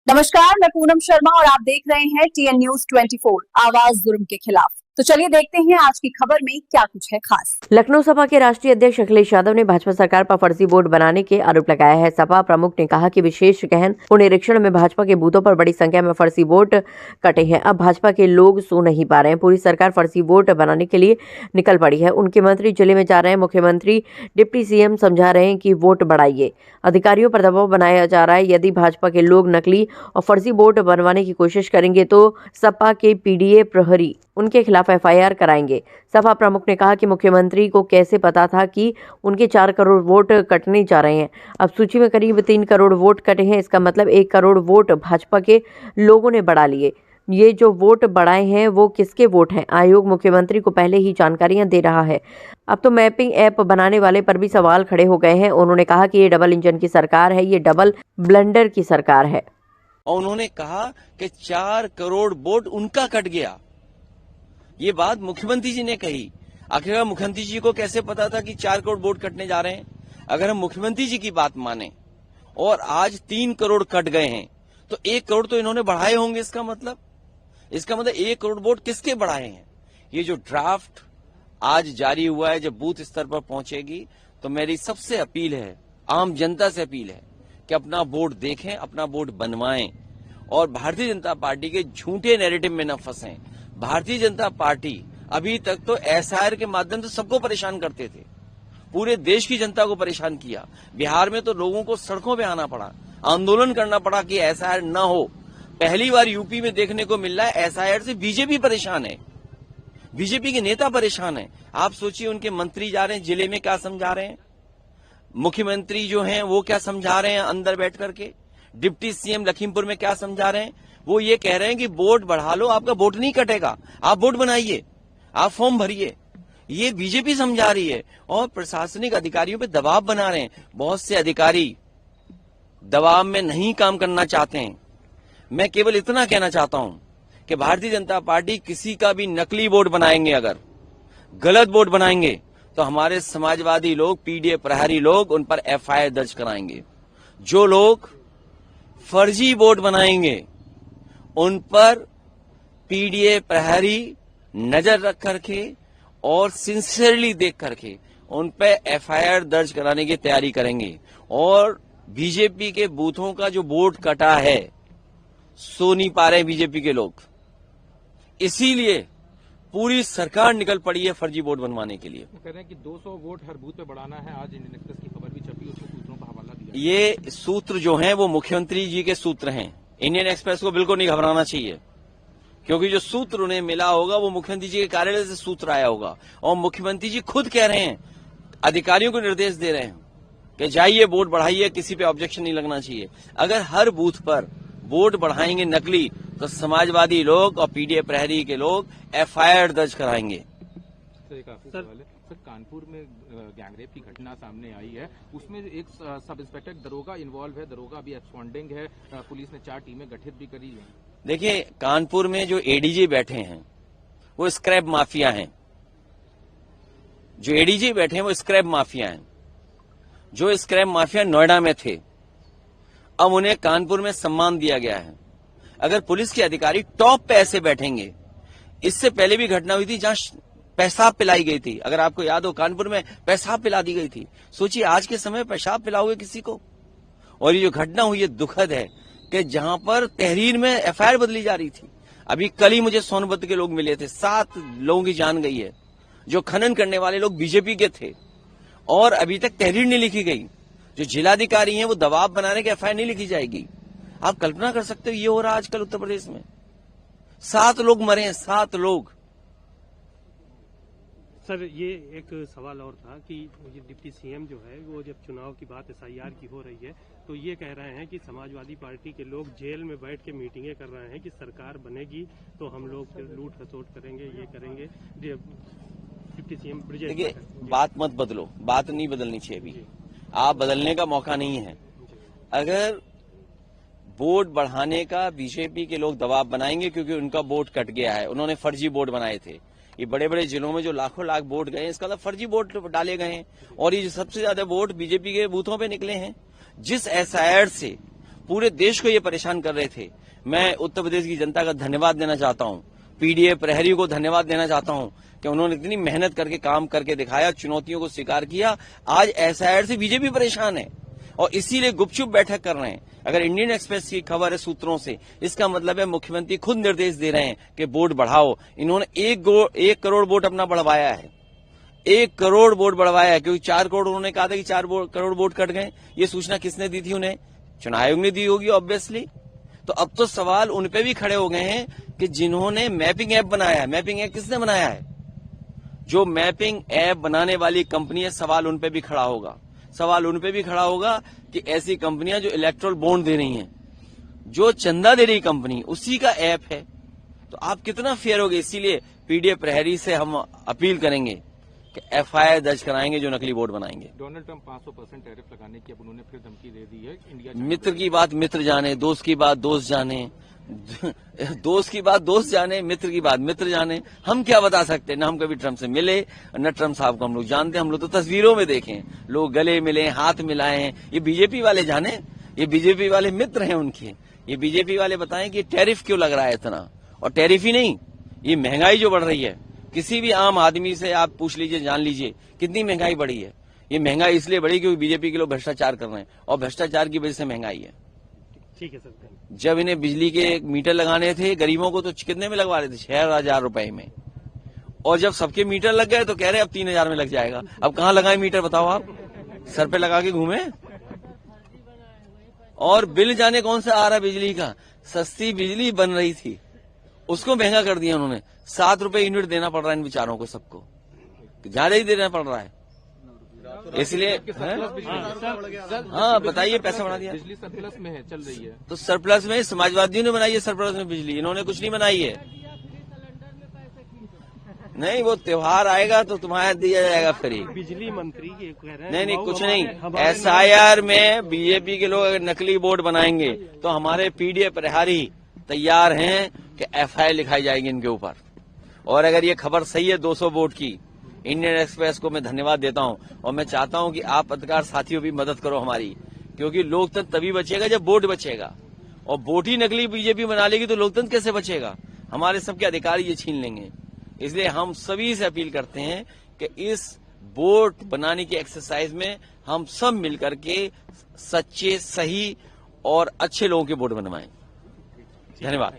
नमस्कार, मैं पूनम शर्मा और आप देख रहे हैं TN News 24 आवाज जुर्म के खिलाफ। तो चलिए देखते हैं आज की खबर में क्या कुछ है खास। लखनऊ सपा के राष्ट्रीय अध्यक्ष अखिलेश यादव ने भाजपा सरकार पर फर्जी बोर्ड बनाने के आरोप लगाया है। सपा प्रमुख ने कहा कि विशेष गहन पुनरीक्षण में भाजपा के बूथों पर बड़ी संख्या में फर्जी वोट कटे हैं। अब भाजपा के लोग सो नहीं पा रहे हैं। पूरी सरकार फर्जी वोट बनाने के लिए निकल पड़ी है। उनके मंत्री जिले में जा रहे हैं। मुख्यमंत्री डिप्टी CM समझा रहे हैं कि वोट बढ़ाइए। अधिकारियों पर दबाव बनाया जा रहा है। यदि भाजपा के लोग नकली और फर्जी वोट बनवाने की कोशिश करेंगे तो सपा के PDA प्रहरी उनके खिलाफ FIR कराएंगे। सपा प्रमुख ने कहा कि मुख्यमंत्री को कैसे पता था कि उनके 4 करोड़ वोट कटने जा रहे हैं। अब सूची में करीब 3 करोड़ वोट कटे हैं। इसका मतलब 1 करोड़ वोट भाजपा के लोगों ने बढ़ा लिए। ये जो वोट बढ़ाए हैं वो किसके वोट हैं? आयोग मुख्यमंत्री को पहले ही जानकारियां दे रहा है। अब तो मैपिंग ऐप बनाने वाले पर भी सवाल खड़े हो गए हैं। उन्होंने कहा कि ये डबल इंजन की सरकार है, ये डबल ब्लंडर की सरकार है। और उन्होंने कहा कि 4 करोड़ वोट उनका कट गया। ये बात मुख्यमंत्री जी ने कही। आखिर मुख्यमंत्री जी को कैसे पता था कि 4 करोड़ वोट कटने जा रहे हैं? अगर हम मुख्यमंत्री जी की बात माने और आज 3 करोड़ कट गए हैं तो 1 करोड़ तो इन्होंने बढ़ाए होंगे। इसका मतलब 1 करोड़ वोट किसके बढ़ाए हैं? ये जो ड्राफ्ट आज जारी हुआ है, जब बूथ स्तर पर पहुंचेगी तो मेरी सबसे अपील है, आम जनता से अपील है कि अपना वोट देखें, अपना वोट बनवाएं और भारतीय जनता पार्टी के झूठे नैरेटिव में न फंसें। भारतीय जनता पार्टी अभी तक तो SIR के माध्यम से सबको परेशान करते थे, पूरे देश की जनता को परेशान किया। बिहार में तो लोगों को सड़कों पे आना पड़ा, आंदोलन करना पड़ा कि SIR न हो। पहली बार यूपी में देखने को मिल रहा है SIR से बीजेपी परेशान है, बीजेपी के नेता परेशान है। आप सोचिए, उनके मंत्री जा रहे हैं जिले में, क्या समझा रहे हैं? मुख्यमंत्री जो हैं वो क्या समझा रहे हैं अंदर बैठ करके? डिप्टी CM लखीमपुर में क्या समझा रहे हैं? वो ये कह रहे हैं कि वोट बढ़ा लो, आपका वोट नहीं कटेगा, आप वोट बनाइए, आप फॉर्म भरिए। ये बीजेपी समझा रही है और प्रशासनिक अधिकारियों पे दबाव बना रहे हैं। बहुत से अधिकारी दबाव में नहीं काम करना चाहते हैं। मैं केवल इतना कहना चाहता हूं कि भारतीय जनता पार्टी किसी का भी नकली वोट बनाएंगे, अगर गलत वोट बनाएंगे तो हमारे समाजवादी लोग, PDA प्रहरी लोग उन पर FIR दर्ज कराएंगे। जो लोग फर्जी वोट बनाएंगे उन पर PDA प्रहरी नजर रख करके और सिंसियरली देख करके उन पे FIR दर्ज कराने की तैयारी करेंगे। और बीजेपी के बूथों का जो वोट कटा है, सो नहीं पा रहे बीजेपी के लोग, इसीलिए पूरी सरकार निकल पड़ी है फर्जी वोट बनवाने के लिए। कह रहे हैं कि 200 वोट हर बूथ पे बढ़ाना है। आज इंडियन एक्सप्रेस की खबर भी छपी, उसमें सूत्रों का हवाला दिया। ये सूत्र जो हैं वो मुख्यमंत्री जी के सूत्र हैं। इंडियन एक्सप्रेस को बिल्कुल नहीं घबराना चाहिए, क्योंकि जो सूत्र उन्हें मिला होगा वो मुख्यमंत्री जी के कार्यालय से सूत्र आया होगा। और मुख्यमंत्री जी खुद कह रहे हैं, अधिकारियों को निर्देश दे रहे हैं कि जाइए वोट बढ़ाइए, किसी पे ऑब्जेक्शन नहीं लगना चाहिए। अगर हर बूथ पर वोट बढ़ाएंगे नकली तो समाजवादी लोग और PDA प्रहरी के लोग FIR दर्ज कराएंगे। सर, कानपुर में गैंगरेप की घटना सामने आई है, उसमें एक सब इंस्पेक्टर दरोगा इन्वॉल्व है, दरोगा अभी एब्सकॉन्डिंग है। पुलिस ने 4 टीमें गठित भी करी है। देखिए, कानपुर में जो ADG बैठे हैं वो स्क्रैप माफिया हैं। जो ADG बैठे हैं वो स्क्रैप माफिया हैं। जो स्क्रैप माफिया नोएडा में थे, अब उन्हें कानपुर में सम्मान दिया गया है। अगर पुलिस के अधिकारी टॉप पे ऐसे बैठेंगे, इससे पहले भी घटना हुई थी जहां पेशाब पिलाई गई थी, अगर आपको याद हो, कानपुर में पेशाब पिला दी गई थी। सोचिए आज के समय पेशाब पिलाओगे किसी को? और ये जो घटना हुई है दुखद है कि जहां पर तहरीर में FIR बदली जा रही थी। अभी कल ही मुझे सोनभद्र के लोग मिले थे, 7 लोगों की जान गई है। जो खनन करने वाले लोग बीजेपी के थे और अभी तक तहरीर नहीं लिखी गई। जो जिलाधिकारी हैं वो दबाव बनाने की FIR नहीं लिखी जाएगी। आप कल्पना कर सकते हो ये हो रहा आजकल उत्तर प्रदेश में। 7 लोग मरे हैं, 7 लोग। सर, ये एक सवाल और था कि ये डिप्टी CM जो है वो जब चुनाव की बात SIR की हो रही है तो ये कह रहे हैं कि समाजवादी पार्टी के लोग जेल में बैठ के मीटिंगें कर रहे हैं कि सरकार बनेगी तो हम लोग लूट खसोट करेंगे, ये करेंगे। डिप्टी CM देखिए, बात मत बदलो, बात नहीं बदलनी चाहिए अभी। आप बदलने का मौका नहीं है। अगर वोट बढ़ाने का बीजेपी के लोग दबाव बनाएंगे, क्योंकि उनका वोट कट गया है, उन्होंने फर्जी वोट बनाए थे। ये बड़े बड़े जिलों में जो लाखों लाख वोट गए, इसका मतलब फर्जी वोट डाले गए हैं। और ये सबसे ज्यादा वोट बीजेपी के बूथों पे निकले हैं। जिस SIR से पूरे देश को ये परेशान कर रहे थे। मैं उत्तर प्रदेश की जनता का धन्यवाद देना चाहता हूँ, पीडीए प्रहरी को धन्यवाद देना चाहता हूँ कि उन्होंने इतनी मेहनत करके काम करके दिखाया, चुनौतियों को स्वीकार किया। आज एसआईआर से बीजेपी परेशान है और इसीलिए गुपचुप बैठक कर रहे हैं। अगर इंडियन एक्सप्रेस की खबर है सूत्रों से, इसका मतलब है मुख्यमंत्री खुद निर्देश दे रहे हैं कि वोट बढ़ाओ। इन्होंने 1 करोड़ वोट अपना बढ़वाया है, 1 करोड़ वोट बढ़वाया है, क्योंकि 4 करोड़ उन्होंने कहा था कि 4 करोड़ वोट कट गए। ये सूचना किसने दी थी उन्हें? चुनाव आयोग ने दी होगी ऑब्वियसली। तो अब तो सवाल उन पे भी खड़े हो गए हैं कि जिन्होंने मैपिंग ऐप बनाया है। मैपिंग ऐप किसने बनाया है? जो मैपिंग ऐप बनाने वाली कंपनी है, सवाल उन पे भी खड़ा होगा। सवाल उन पे भी खड़ा होगा कि ऐसी कंपनियां जो इलेक्ट्रल बॉन्ड दे रही हैं, जो चंदा दे रही कंपनी, उसी का ऐप है। तो आप कितना फेयर होगे? इसीलिए पीडीए प्रहरी से हम अपील करेंगे कि एफआईआर दर्ज कराएंगे जो नकली वोट बनाएंगे। डोनाल्ड ट्रंप 500% टैरिफ लगाने की अब उन्होंने फिर धमकी दे दी है। इंडिया मित्र की बात मित्र जाने, दोस्त की बात दोस्त जाने, दोस्त की बात दोस्त जाने, मित्र की बात मित्र जाने। हम क्या बता सकते हैं? न हम कभी ट्रंप से मिले, न ट्रंप साहब को हम लोग जानते हैं। हम लोग तो तस्वीरों में देखें, लोग गले मिले, हाथ मिलाए हैं। ये बीजेपी वाले जाने, ये बीजेपी वाले मित्र हैं उनके। ये बीजेपी वाले बताएं कि टैरिफ क्यों लग रहा है इतना। और टैरिफ ही नहीं, ये महंगाई जो बढ़ रही है, किसी भी आम आदमी से आप पूछ लीजिए, जान लीजिए कितनी महंगाई बढ़ी है। ये महंगाई इसलिए बढ़ी क्योंकि बीजेपी के लोग भ्रष्टाचार कर रहे हैं और भ्रष्टाचार की वजह से महंगाई है। ठीक है सर। जब इन्हें बिजली के मीटर लगाने थे गरीबों को, तो कितने में लगवा रहे थे? 6,000 रुपए में। और जब सबके मीटर लग गए तो कह रहे अब 3,000 में लग जाएगा। अब कहाँ लगाए मीटर बताओ आप? सर पे लगा के घूमे। और बिल जाने कौन सा आ रहा है बिजली का? सस्ती बिजली बन रही थी, उसको महंगा कर दिया उन्होंने। 7 रुपए यूनिट देना पड़ रहा है इन बेचारों को, सबको ज्यादा ही देना पड़ रहा है। इसलिए हाँ बताइए, पैसा बढ़ा दिया। बिजली सरप्लस में है, चल रही है। तो सरप्लस में समाजवादियों ने बनाई है, सरप्लस में बिजली इन्होंने कुछ नहीं बनाई है। नहीं, वो त्योहार आएगा तो तुम्हारा दिया जाएगा फ्री। बिजली मंत्री के कह रहे हैं नहीं, कुछ नहीं। एसआईआर में बीजेपी के लोग अगर नकली वोट बनाएंगे तो हमारे पीडीए प्रहरी तैयार हैं कि एफआईआर लिखाई जाएगी इनके ऊपर। और अगर ये खबर सही है 200 वोट की, इंडियन एक्सप्रेस को मैं धन्यवाद देता हूं। और मैं चाहता हूं कि आप पत्रकार साथियों भी मदद करो हमारी, क्योंकि लोकतंत्र तभी बचेगा जब वोट बचेगा। और वोट ही नकली बीजेपी बना लेगी तो लोकतंत्र कैसे बचेगा? हमारे सबके अधिकार ये छीन लेंगे। इसलिए हम सभी से अपील करते हैं कि इस वोट बनाने की एक्सरसाइज में हम सब मिलकर के सच्चे, सही और अच्छे लोगों के वोट बनवाएं। धन्यवाद।